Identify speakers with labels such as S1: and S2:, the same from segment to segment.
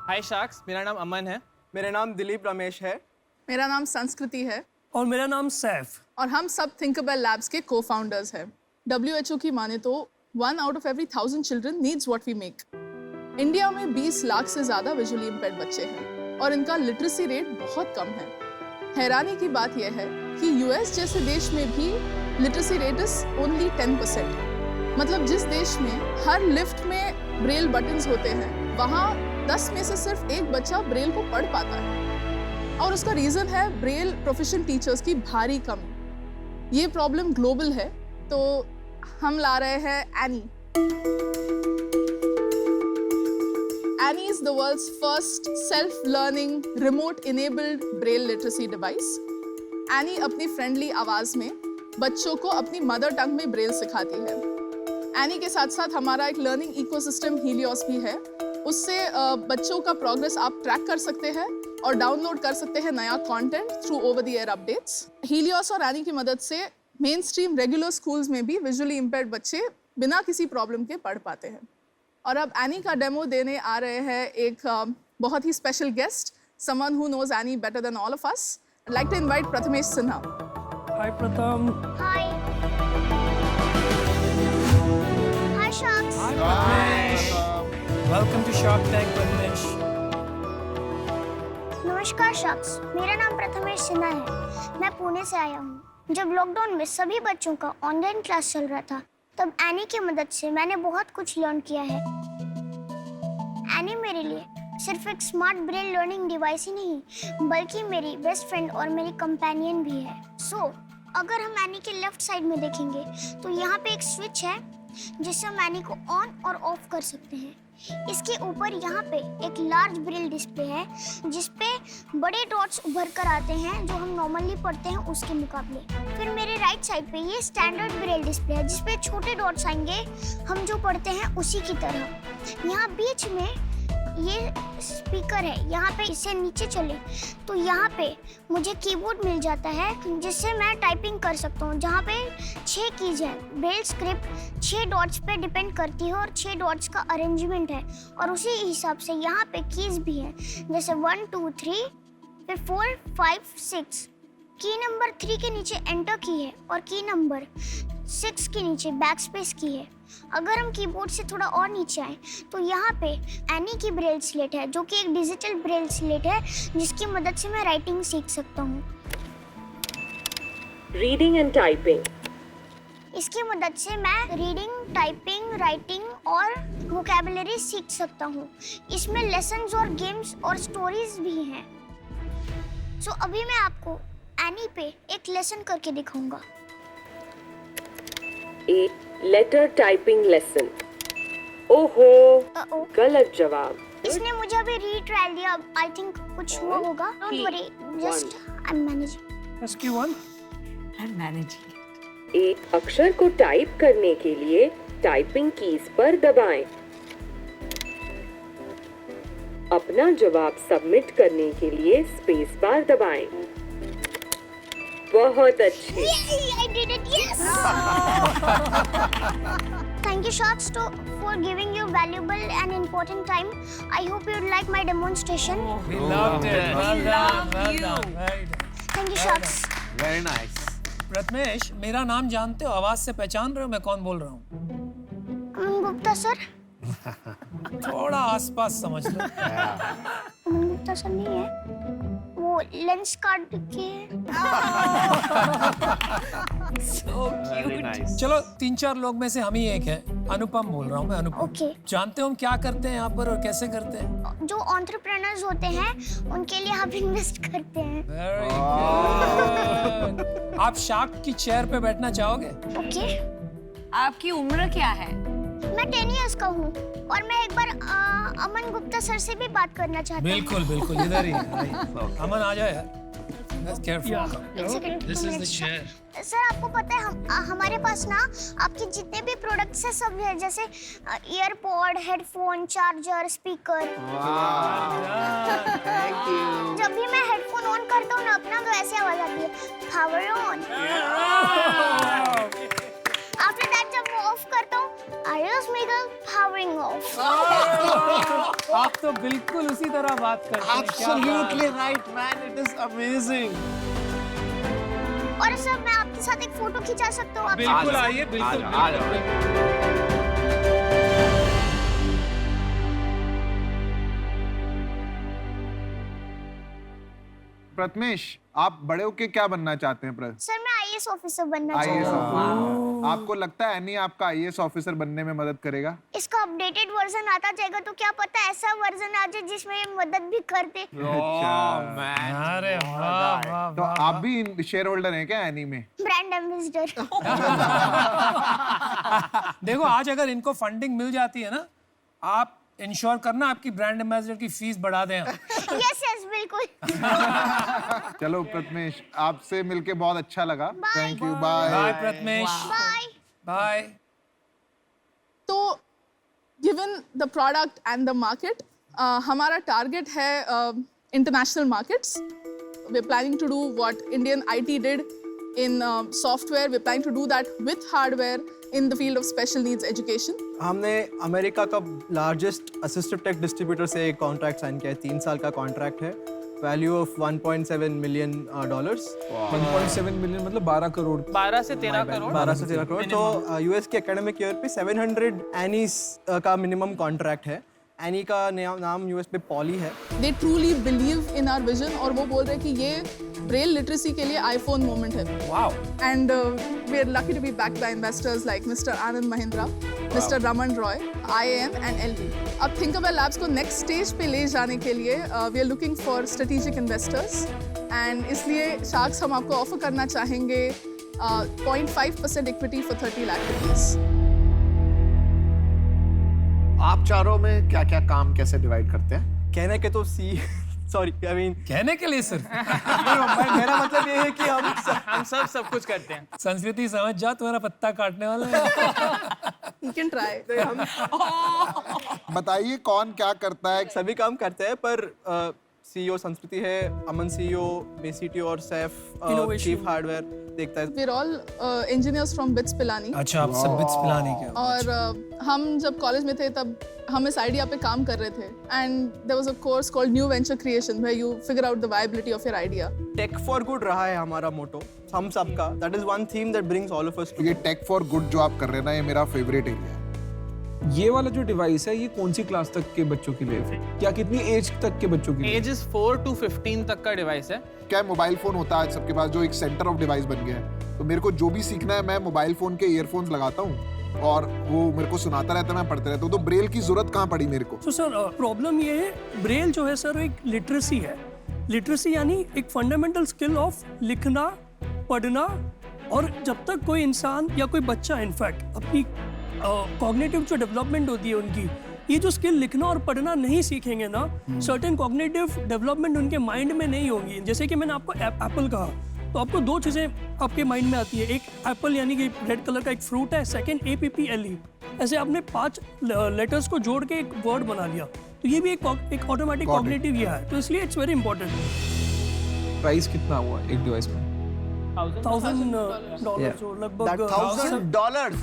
S1: हाय sacks, मेरा नाम अमन है।
S2: मेरा नाम दिलीप रमेश है।
S3: मेरा नाम संस्कृति है
S4: और मेरा नाम सैफ।
S3: और हम सब थिंकबेल लैब्स के को-फाउंडर्स हैं। WHO की माने तो 1 out of every 1000 children needs what we make। India में 20 लाख से ज़्यादा विजुअली इम्पेयर्ड बच्चे हैं और इनका लिटरेसी रेट बहुत कम है। हैरानी की बात यह है कि US जैसे देश में भी लिटरेसी रेट इज ओनली 10%। मतलब जिस देश में हर लिफ्ट में ब्रेल बटन्स होते हैं, वहाँ 10 में से सिर्फ एक बच्चा ब्रेल को पढ़ पाता है और उसका रीज़न है ब्रेल प्रोफेशनल टीचर्स की भारी कमी। ये प्रॉब्लम ग्लोबल है, तो हम ला रहे हैं any. Any is the world's first self-learning, remote-enabled braille literacy device। Any अपनी फ्रेंडली आवाज़ में बच्चों को अपनी मदर टंग में ब्रेल सिखाती है। एनी के साथ साथ हमारा एक लर्निंग इकोसिस्टम हीलियोस भी है। उससे बच्चों का प्रोग्रेस आप ट्रैक कर सकते हैं और डाउनलोड कर सकते हैं नया content through over the air updates. Helios और एनी की मदद से मेन स्ट्रीम रेगुलर स्कूल्स में भी विजुअली इम्पेयर्ड बच्चे बिना किसी प्रॉब्लम के पढ़ पाते हैं। और अब एनी का डेमो देने आ रहे हैं एक बहुत ही special guest, someone who knows any better than all of us. I'd like to invite Prathamesh Sinha।
S4: Hi Pratham.
S5: Hi. Hi, Sharks.
S4: Welcome to Shark Tank Prathamesh.
S5: नमस्कार शख्स, मेरा नाम प्रथमेश सिन्हा है। मैं पुणे से आया हूँ। जब लॉकडाउन में सभी बच्चों का ऑनलाइन क्लास चल रहा था, तब एनी की मदद से मैंने बहुत कुछ लर्न किया है। एनी मेरे लिए सिर्फ एक स्मार्ट ब्रेल लर्निंग डिवाइस ही नहीं, बल्कि मेरी बेस्ट फ्रेंड और मेरी कंपेनियन भी है। अगर हम एनी के लेफ्ट साइड में देखेंगे तो यहाँ पे एक स्विच है जिससे हम एनी को ऑन और ऑफ कर सकते हैं। इसके ऊपर यहाँ पे एक लार्ज ब्रेल डिस्प्ले है जिसपे बड़े डॉट्स उभर कर आते हैं जो हम नॉर्मली पढ़ते हैं उसके मुकाबले। फिर मेरे राइट साइड पे ये स्टैंडर्ड ब्रेल डिस्प्ले है जिसपे छोटे डॉट्स आएंगे हम जो पढ़ते हैं उसी की तरह। यहाँ बीच में ये स्पीकर है, यहाँ पे इसे नीचे चले तो यहाँ पे मुझे कीबोर्ड मिल जाता है जिससे मैं टाइपिंग कर सकता हूँ, जहाँ पे 6 कीज है। ब्रेल स्क्रिप्ट 6 डॉट्स पे डिपेंड करती है और 6 डॉट्स का अरेंजमेंट है और उसी हिसाब से यहाँ पे कीज भी है, जैसे 1 2 3 फिर 4 5 6। की नंबर 3 के नीचे एंटर की है और की नंबर 6 के नीचे बैकस्पेस की है। अगर हम कीबोर्ड से थोड़ा और नीचे आए तो यहाँ पे एनी की ब्रेल स्लेट है जो कि एक डिजिटल ब्रेल स्लेट है जिसकी मदद से मैं राइटिंग सीख सकता हूँ।
S6: Reading and typing.
S5: इसकी मदद से मैं रीडिंग, टाइपिंग, राइटिंग और वोकैबुलरी सीख सकता हूँ। इसमें लेसन्स और गेम्स और स्टोरीज भी हैं। अभी मैं आपको एनी पे एक लेसन करके दिखाऊंगा।
S6: एक लेटर टाइपिंग लेसन। ओहो, गलत जवाब।
S5: इसने मुझे अभी रीट्रायल दिया। आई थिंक कुछ हुआ होगा। Don't worry, just I am managing.
S4: SQ1
S7: I'm managing it।
S6: एक अक्षर को टाइप करने के लिए टाइपिंग कीज पर दबाएं। अपना जवाब सबमिट करने के लिए स्पेस बार दबाएं। बहुत अच्छे।
S5: I did it, yes! Thank you, Sharks, for giving your valuable and important time. I hope you like my demonstration.
S4: We loved it।
S7: We love you।
S5: Thank you, Sharks.
S2: Very nice।
S4: Prathamesh, मेरा नाम जानते हो? आवाज से पहचान रहे हो मैं कौन बोल रहा हूँ?
S5: अमन गुप्ता सर।
S4: थोड़ा आसपास समझ लो।
S5: अमन गुप्ता सर नहीं है, वो लेंस कार्ड के।
S7: So
S2: Very
S7: cute।
S2: nice।
S4: चलो 3-4 लोग में से हम ही एक है। अनुपम बोल रहा हूँ मैं, अनुपम।
S5: Okay।
S4: जानते हो हम क्या करते हैं यहाँ पर और कैसे करते हैं?
S5: जो एंटरप्रेन्योर्स होते हैं उनके लिए आप इन्वेस्ट करते हैं।
S4: Very good। आप शार्क की चेयर पे बैठना चाहोगे?
S5: ओके।
S7: आपकी उम्र क्या है?
S5: मैं 10 इयर्स का हूँ और मैं एक बार अमन गुप्ता सर से भी बात करना चाहता हूँ।
S4: बिल्कुल बिल्कुल, इधर ही है। अमन आ जाओ यार।
S5: This is the chair। Sir आपको पता है हमारे पास ना आपके जितने भी प्रोडक्ट्स हैं सब है, जैसे earpod, headphone, charger, speaker.
S2: Thank you।
S5: जब भी मैं हेडफोन ऑन करता हूँ ना अपना तो ऐसे आवाज आती है, पावर ऑन। आफ्टर दैट जब मैं ऑफ करता हूँ, are you Carlos Miguel powering off.
S4: आप तो बिल्कुल उसी तरह बात करते हैं। क्या बात।
S2: Absolutely right, man. It is amazing.
S5: और सर मैं आपके साथ एक फोटो खिंचा सकता हूँ?
S4: बिल्कुल आइए, बिल्कुल बिल्कुल।
S8: प्रथमेश, आप बड़े होके क्या बनना चाहते हैं?
S5: सर मैं आईएएस ऑफिसर बनना
S8: आईएएस
S5: चाहता हूँ।
S8: ऑफिसर। आपको लगता है एनी आपका आईएएस ऑफिसर बनने में मदद करेगा?
S5: इसका अपडेटेड वर्जन आता जाएगा तो क्या पता ऐसा वर्जन आ जाए जिसमें ये मदद भी कर दे।
S4: अरे वाह वाह
S8: तो आप भी शेयर होल्डर हैं क्या एनी में?
S5: Brand ambassador.
S4: देखो, आज अगर इनको फंडिंग मिल जाती है ना, आप इंश्योर करना आपकी ब्रांड एम्बेसडर की फीस बढ़ा दें।
S5: यस यस बिल्कुल।
S8: चलो प्रथमेश, आपसे मिलके बहुत अच्छा लगा।
S5: Bye.
S8: Thank you,
S4: bye
S8: bye.
S4: Prathamesh,
S5: bye.
S4: Bye.
S3: तो given the product and the market, हमारा टारगेट है international markets. We're planning to do what Indian IT did in software. We're planning to do that with hardware in the field of special needs education.
S2: हमने America का largest assistive take distributor से एक contract sign किया है। 3 साल का contract है। Value of $1.7 million.
S9: 1.7 million मतलब 12 करोड़।
S1: 12 से 13 करोड़।
S2: 12 से 13 करोड़। तो यूएस के एकेडमिक ईयर पे 700 एनीज का मिनिमम कॉन्ट्रैक्ट है। एनी का नाम यूएस पे पॉली है।
S3: They truly believe in our vision और वो बोल रहे हैं कि ये ब्रेल लिटरेसी के लिए आईफोन मोमेंट है।
S4: Wow.
S3: And we are lucky to be backed by investors like Mr. Anand Mahindra, Mr. Raman Roy, IAM and LV. अब Thinkerware Labs को next stage पे ले जाने के लिए we are looking for strategic investors and इसलिए Sharks हम आपको ऑफर करना चाहेंगे 0.5% equity for 30 lakh rupees.
S10: आप चारों में क्या क्या काम कैसे डिवाइड करते हैं?
S2: कहने के तो सॉरी आई मीन
S4: कहने के लिए सिर्फ
S2: मेरा मतलब ये है कि
S1: हम सब कुछ करते हैं।
S4: संस्कृति समझ जा, तुम्हारा पत्ता काटने वाला है।
S3: You can try.
S8: बताइए कौन क्या करता है?
S2: सभी काम करते हैं पर सीईओ संस्कृति है, अमन सीईओ, सीटीओ और सैफ चीफ हार्डवेयर देखता है।
S3: We're all engineers from BITS Pilani.
S4: अच्छा, आप सब बिट्स पिलाने के।
S3: और हम जब कॉलेज में थे तब हम इस आइडिया पे काम कर रहे थे and there was a course called new venture creation where you figure out the viability of your idea.
S2: Tech for good रहा है हमारा मोटो हम सबका। That is one theme that brings all of us
S8: ये tech for good जो आप कर रहे हैं ना, ये मेरा फेवरेट एरिया है।
S9: ये वाला जो डिवाइस है, ये कौन सी क्लास तक के बच्चों के लिए है? क्या कितनी एज तक के बच्चों के लिए?
S1: एजेस 4 to 15 तक का डिवाइस है।
S8: क्या मोबाइल फोन होता है सबके पास जो एक सेंटर ऑफ डिवाइस बन गया है, तो मेरे को जो भी सीखना है मैं मोबाइल फोन के ईयरफोन्स लगाता हूँ और वो मेरे को सुनाता रहता है, मैं पढ़ते रहता हूँ। तो ब्रेल की जरूरत कहाँ पड़ी मेरे को?
S11: तो सर प्रॉब्लम ये है, ब्रेल जो है सर एक लिटरेसी है। लिटरेसी यानी एक फंडामेंटल स्किल ऑफ लिखना, पढ़ना, और जब तक कोई इंसान या कोई बच्चा इनफैक्ट अपनी कॉग्निटिव जो डेवलपमेंट होती है उनकी, ये जो स्किल लिखना और पढ़ना नहीं सीखेंगे ना, सर्टेन कॉग्निटिव डेवलपमेंट उनके माइंड में नहीं होंगी। जैसे कि मैंने आपको एप्पल कहा, तो आपको 2 चीज़ें आपके माइंड में आती है। एक एप्पल यानी कि रेड कलर का एक फ्रूट है, सेकंड APPLE। ऐसे आपने 5 लेटर्स को जोड़ के एक वर्ड बना लिया, तो ये भी एक ऑटोमेटिक कॉग्निटिव ये है। तो इसलिए इट्स वेरी इंपॉर्टेंट।
S9: प्राइस कितना हुआ एक डिवाइस में?
S11: $1,000 जो लगभग
S10: $1,000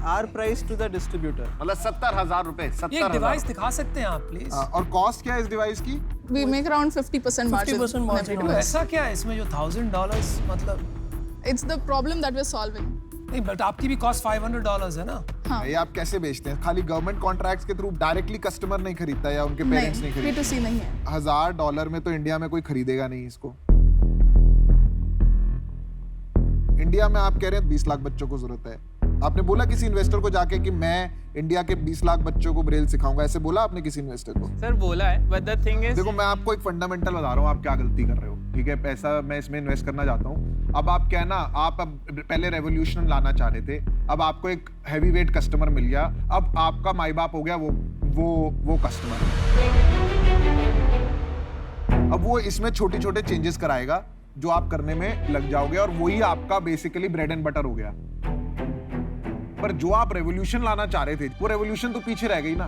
S2: are price to the distributor
S10: मतलब 70,000 रुपए।
S4: ये एक डिवाइस दिखा सकते हैं आप प्लीज?
S8: और कॉस्ट क्या है इस डिवाइस की?
S3: We make around 50% margin.
S11: 50%
S3: on
S11: margin.
S3: every
S4: तो
S3: device.
S4: ऐसा क्या है इसमें जो $1,000 मतलब?
S3: It's the problem that we're solving.
S4: नहीं, बट आपकी भी कॉस्ट $500 है ना?
S3: हाँ।
S8: ये आप कैसे बेचते हैं? खाली गवर्नमेंट कॉन्ट्रैक्ट्स के थ्रू डायरेक्टली कस्टमर नहीं खरीदता या उनके पेरेंट्स नहीं खरीदते?
S3: B2C नहीं है।
S8: $1,000 में तो इंडिया में कोई खरीदेगा नहीं इसको। इंडिया में आप कह रहे हैं 20 लाख बच्चों को जरूरत है। आपने बोला किसी इन्वेस्टर को जाके कि मैं इंडिया के 20 लाख बच्चों को ब्रेल सिखाऊंगा? ऐसे बोला आपने किसी इन्वेस्टर को?
S1: सर बोला है, बट द थिंग इज
S8: देखो, मैं आपको एक फंडामेंटल बता रहा हूँ, आप क्या गलती कर रहे हो। ठीक है, पैसा मैं इसमें इन्वेस्ट करना चाहता हूँ। अब आप क्या है ना, आप अब पहले रेवोल्यूशन लाना चाह रहे थे, अब आपको एक हैवी वेट कस्टमर मिल गया, अब आपका माई बाप हो गया वो कस्टमर। अब वो इसमें छोटे छोटे चेंजेस कराएगा जो आप करने में लग जाओगे और वही आपका बेसिकली ब्रेड एंड बटर हो गया। पर जो आप रेवोल्यूशन लाना चाह रहे थे, वो रेवोल्यूशन तो पीछे रह गई ना।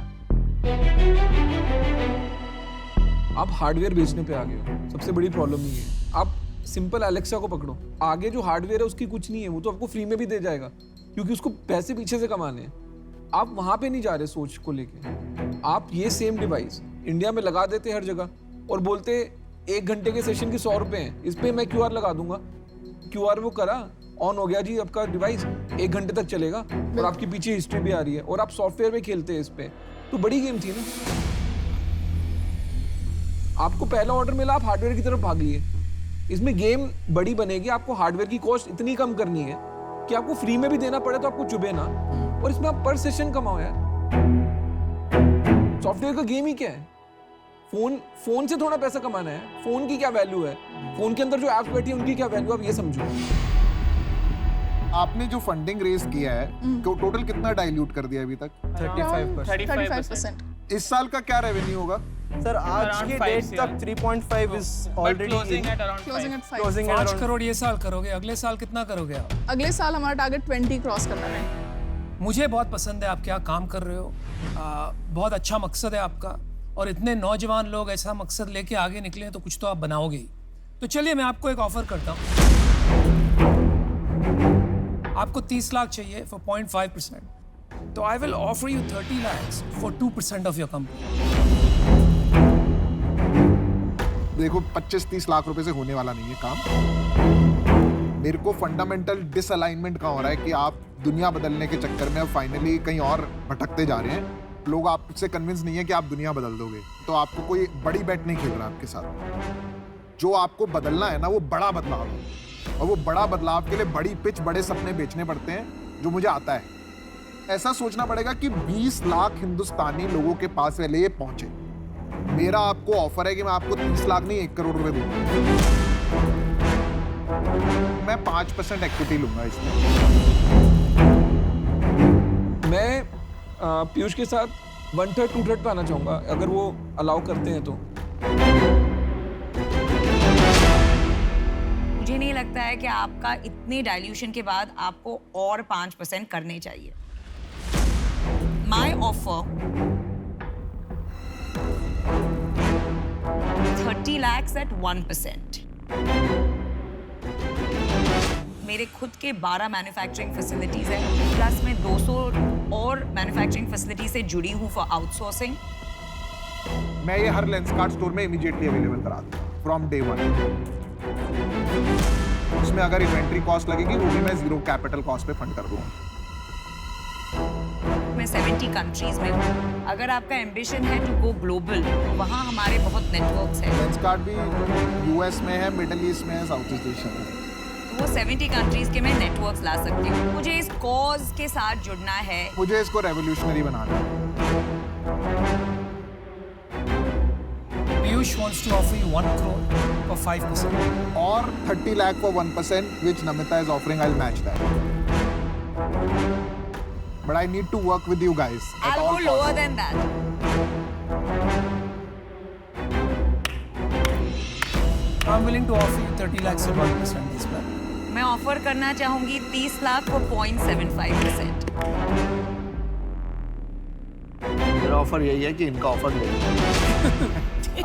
S9: आप हार्डवेयर बेचने पे आ गए हो, सबसे बड़ी प्रॉब्लम ये है। आप सिंपल एलेक्सा को पकड़ो, आगे जो हार्डवेयर है उसकी कुछ नहीं है, वो तो आपको फ्री में भी दे जाएगा क्योंकि उसको पैसे पीछे से कमाने हैं। आप वहां पे नहीं जा रहे सोच को लेके। आप ये सेम डिवाइस इंडिया में लगा देते हर जगह और बोलते 1 घंटे के सेशन के 100 रुपए हैं, इस पे मैं QR लगा दूंगा। QR वो करा, ऑन हो गया जी आपका डिवाइस, 1 घंटे तक चलेगा और आपकी पीछे हिस्ट्री भी आ रही है और आप सॉफ्टवेयर में खेलते हैं इस पे। तो बड़ी गेम थी ना। आपको पहला ऑर्डर मिला, आप हार्डवेयर की तरफ भाग लिए। इसमें गेम बड़ी बनेगी, आपको हार्डवेयर की कॉस्ट इतनी कम करनी है कि आपको फ्री में भी देना पड़े तो आपको चुभे ना, और इसमें आप पर सेशन कमाओ यार। सॉफ्टवेयर का गेम ही क्या है? फोन से थोड़ा पैसा कमाना है। फोन की क्या वैल्यू है, फोन के अंदर जो एप्स बैठी है उनकी क्या वैल्यू, आप ये समझो।
S8: आपने जो फंडिंग रेज किया है तो टोटल कितना डाइल्यूट कर दिया अभी तक?
S3: 35%।
S8: इस साल का क्या रेवेन्यू होगा?
S2: सर आज
S1: Around
S2: की
S1: 5
S2: डेट
S1: CR.
S2: तक 3.5 is
S1: But
S2: already
S1: closing at around
S3: Closing
S1: 5.
S3: at 5.
S2: closing at
S4: 5
S2: around
S4: crore ये साल करोगे, अगले साल कितना करोगे आप?
S3: अगले साल हमारा टारगेट 20 क्रॉस करना है।
S4: मुझे बहुत पसंद है आप क्या काम कर रहे हो। बहुत अच्छा मकसद है आपका, और इतने नौजवान लोग ऐसा मकसद लेके आगे निकले हैं तो कुछ तो आप बनाओगे ही। तो चलिए मैं आपको एक ऑफर करता हूँ। आपको 30 लाख चाहिए फॉर 0.5%, तो I will offer you 30 lakhs for 2% of your company.
S8: देखो 25-30 लाख रुपए से होने वाला नहीं है काम। मेरे को फंडामेंटल डिसअलाइनमेंट का हो रहा है कि आप दुनिया बदलने के चक्कर में अब फाइनली कहीं और भटकते जा रहे हैं। लोग आपसे कन्विंस नहीं है कि आप दुनिया बदल दोगे, तो आपको कोई बड़ी बैट नहीं खेल रहा आपके साथ। जो आपको बदलना है ना वो बड़ा बदलाव है, और वो बड़ा बदलाव के लिए बड़ी पिच, बड़े सपने बेचने पड़ते हैं, जो मुझे आता है। ऐसा सोचना पड़ेगा कि 20 लाख हिंदुस्तानी लोगों के पास पहले ये पहुंचे। मेरा आपको ऑफर है कि मैं आपको 30 लाख नहीं 1 करोड़ रुपए दूंगा। मैं 5% इक्विटी लूंगा इसमें।
S9: मैं पीयूष के साथ 1/3 2/3 पे आना चाहूंगा, अगर वो अलाउ करते हैं तो।
S7: मुझे नहीं लगता है कि आपका इतने डाइल्यूशन के बाद आपको और 5% करने चाहिए। माई ऑफर 30 lakhs at 1%। मेरे खुद के 12 मैन्युफैक्चरिंग फैसिलिटीज हैं, प्लस मैं 200 और मैन्युफैक्चरिंग फैसिलिटी से जुड़ी हूँ फॉर आउटसोर्सिंग।
S8: मैं ये हर लेंसकार्ट स्टोर में इमीडिएटली अवेलेबल करा दूंगा फ्रॉम डे 1। उसमें अगर इन्वेंट्री कॉस्ट लगेगी वो भी मैं 0 कैपिटल कॉस्ट पे फंड कर दूंगा।
S7: मैं 70 कंट्रीज में हूँ। अगर आपका एम्बिशन है टू गो ग्लोबल, वहाँ हमारे बहुत नेटवर्क्स हैं।
S8: लेंसकार्ट भी यूएस में है, मिडिल ईस्ट में है, साउथ ईस्ट एशिया में।
S7: वो 70 कंट्रीज के मैं नेटवर्क्स ला सकती हूँ। मुझे इस कॉज के साथ जुड़ना है।
S8: मुझे इसको रेवोल्यूशनरी बनाना है।
S4: Piyush wants to offer you 1 crore for 5%.
S8: और 30 lakh for 1%, which Namita is offering, I'll match that. But I need to work with you guys. at
S7: I'll
S8: all
S7: go lower
S8: costs.
S7: than that.
S4: I'm willing to offer you 30 lakhs at 1% this time.
S7: मैं offer करना चाहूंगी 30 lakh for 0.75%।
S10: मेरा offer यही है कि इनका offer ले लो।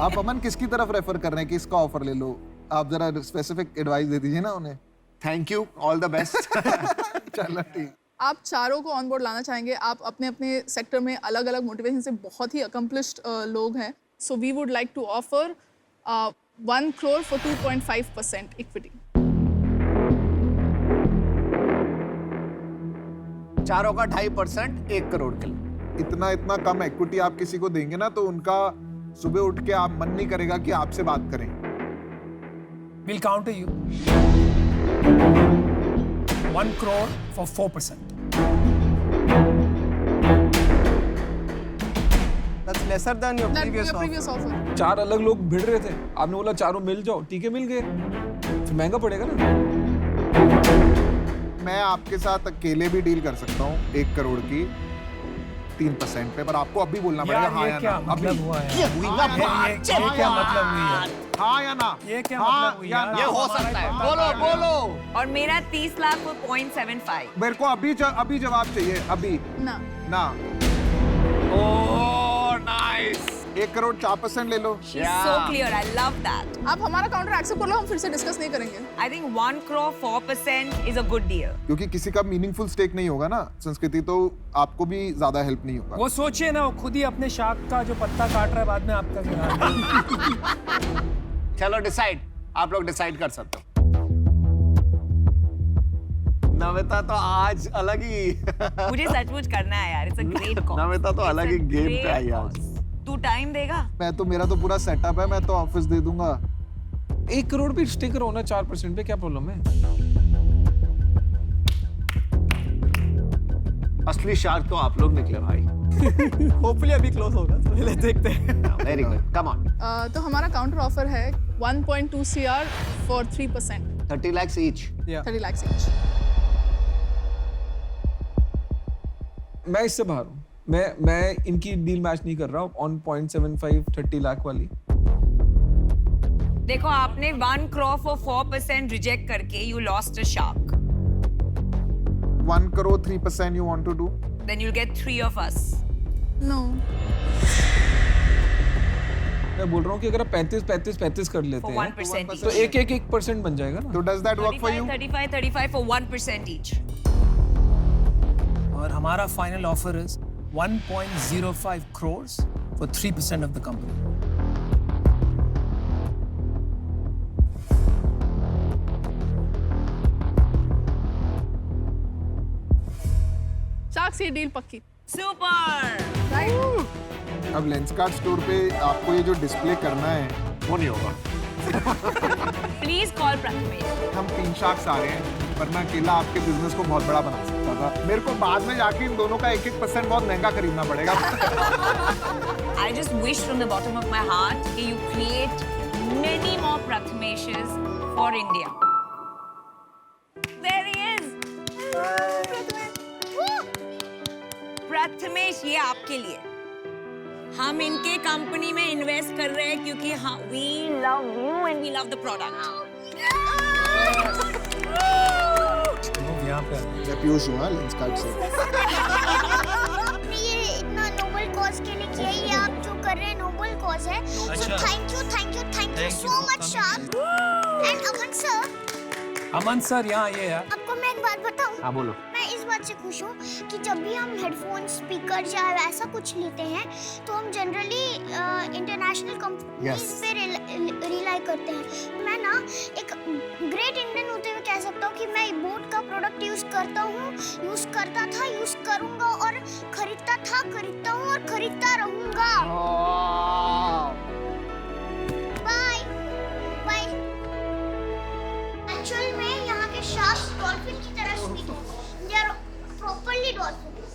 S8: आप अमन किसकी तरफ रेफर कर रहे हैं कि इसका ऑफर ले लो? आप जरा स्पेसिफिक एडवाइस दे दीजिए ना उन्हें।
S10: Thank you, all the best.
S8: चलो ठीक।
S3: आप चारों को ऑन बोर्ड लाना चाहेंगे। आप अपने अपने सेक्टर में अलग अलग मोटिवेशन से बहुत ही अकम्पलिश्ड लोग हैं। So we would like to offer 1 crore for 2.5% equity.
S10: चारों का 2.5% 1 करोड़ के लिए।
S8: इतना कम इक्विटी आप किसी को देंगे ना तो उनका सुबह उठ के आप मन नहीं करेगा कि आपसे बात करें।
S4: We'll counter you. 1 crore for 4%.
S2: That's lesser than your previous offer.
S9: 4 अलग लोग भिड़ रहे थे, आपने बोला चारों मिल जाओ, ठीक है मिल गए, फिर महंगा पड़ेगा ना।
S8: मैं आपके साथ अकेले भी डील कर सकता हूँ 1 करोड़ की 3% पे, पर आपको अभी बोलना पड़ेगा हाँ या ना।
S4: क्या मतलब हुआ है? ये क्या मतलब हुई है?
S8: हाँ या ना?
S4: ये क्या
S8: हाँ
S4: मतलब हुई
S8: या
S4: यार?
S8: ना?
S10: ये हो सकता है, बोलो बोलो।
S7: और मेरा 30 लाख for 0.75।
S8: मेरे को अभी जवाब चाहिए, अभी
S3: ना
S8: ना।
S10: Oh nice.
S8: 1 करोड़ 4% ले लो।
S7: So clear. I love that.
S3: आप हमारा काउंटर एक्सेप्ट कर लो, हम फिर से डिस्कस नहीं करेंगे।
S7: I think 1 crore 4% is a good deal.
S8: क्योंकि किसी का मीनिंगफुल स्टेक नहीं होगा ना संस्कृति, तो आपको भी ज्यादा हेल्प नहीं होगा।
S4: वो सोचिए ना, वो खुद ही अपने शाख का जो पत्ता काट रहा है, बाद में आपका गिरा।
S10: चलो डिसाइड, आप लोग डिसाइड कर सकते हो। नमिता तो आज अलग ही
S7: मुझे सचमुच करना है यार, it's a great cause.
S10: Namita तो अलग ही गेम पे आई आज।
S7: तू टाइम देगा?
S8: मेरा तो पूरा सेटअप है, मैं तो ऑफिस दे दूंगा।
S9: 1 करोड़ पे स्टिकर होना 4% पे क्या प्रॉब्लम है?
S10: असली शार्क तो आप लोग निकले भाई।
S2: होपफुली अभी क्लोज होगा, तो पहले देखते हैं।
S10: Very good, come on.
S3: तो हमारा काउंटर ऑफर है 1.2 CR for 3%,
S10: 30 lakhs each।
S3: 30 lakhs each।
S9: मैं इससे बाहर हूँ। मैं इनकी डील मैच नहीं कर रहा हूँ ऑन 0.75 30 लाख वाली।
S7: देखो, आपने 1 crore for 4% रिजेक्ट करके you lost a shark.
S8: 1 crore 3% you want to do?
S7: Then you'll get 3 of us.
S3: No.
S9: मैं बोल रहा हूँ कि अगर आप 35 कर लेते
S7: For
S9: हैं
S7: 1%
S9: तो
S7: each.
S9: 1% बन जाएगा ना।
S8: तो does that work for you?
S7: 35 for 1% each.
S4: और हमारा final offer is 1.05 crores for 3% of the company.
S3: Shark सी डील पक्की।
S7: Super.
S8: अब लेंसकार्ट स्टोर पे आपको ये जो डिस्प्ले करना है
S10: वो नहीं होगा।
S7: Please call Prathamesh.
S8: हम 3 शार्क्स आ रहे हैं, वरना अकेला आपके बिजनेस को बहुत बड़ा बना सकता था। मेरे को बाद में जाके इन दोनों का 1% बहुत महंगा खरीदना पड़ेगा।
S7: I just wish from the bottom of my heart that you create many more Prathameshes for India. There he is. Prathamesh, ये आपके लिए। हम इनके कंपनी में इन्वेस्ट कर रहे हैं क्योंकि we love you and we love the product.
S4: यहाँ पे
S8: मैं पीयूष हूँ लेंसकार्ट से।
S5: आपने ये इतना नोबल कॉज के लिए किया, ये आप जो कर रहे हैं नोबल कॉज है।
S4: अच्छा।
S5: Thank you so much shark. And Aman sir
S4: यहाँ ये यार।
S5: आपको मैं एक बात बताऊं?
S10: हाँ बोलो।
S5: मैं इस बात से खुश हूँ कि जब भी हम हेडफोन, स्पीकर या ऐसा कुछ लेते हैं तो हम जनरली इंटरनेशनल कंपनीज पे रिलाई करते हैं। मैं ना एक ग्रेट इंडियन होते हुए कह सकता हूँ कि मैं बोट का प्रोडक्ट यूज करता हूँ, यूज करता था, यूज करूँगा और खरीदता था, खरीदता हूँ और खरीदता रहूँगा। Bye bye. एक्चुअल में यहाँ के शार्क्स डॉल्फिन की तरह स्वीट हैं। They are properly dolphins.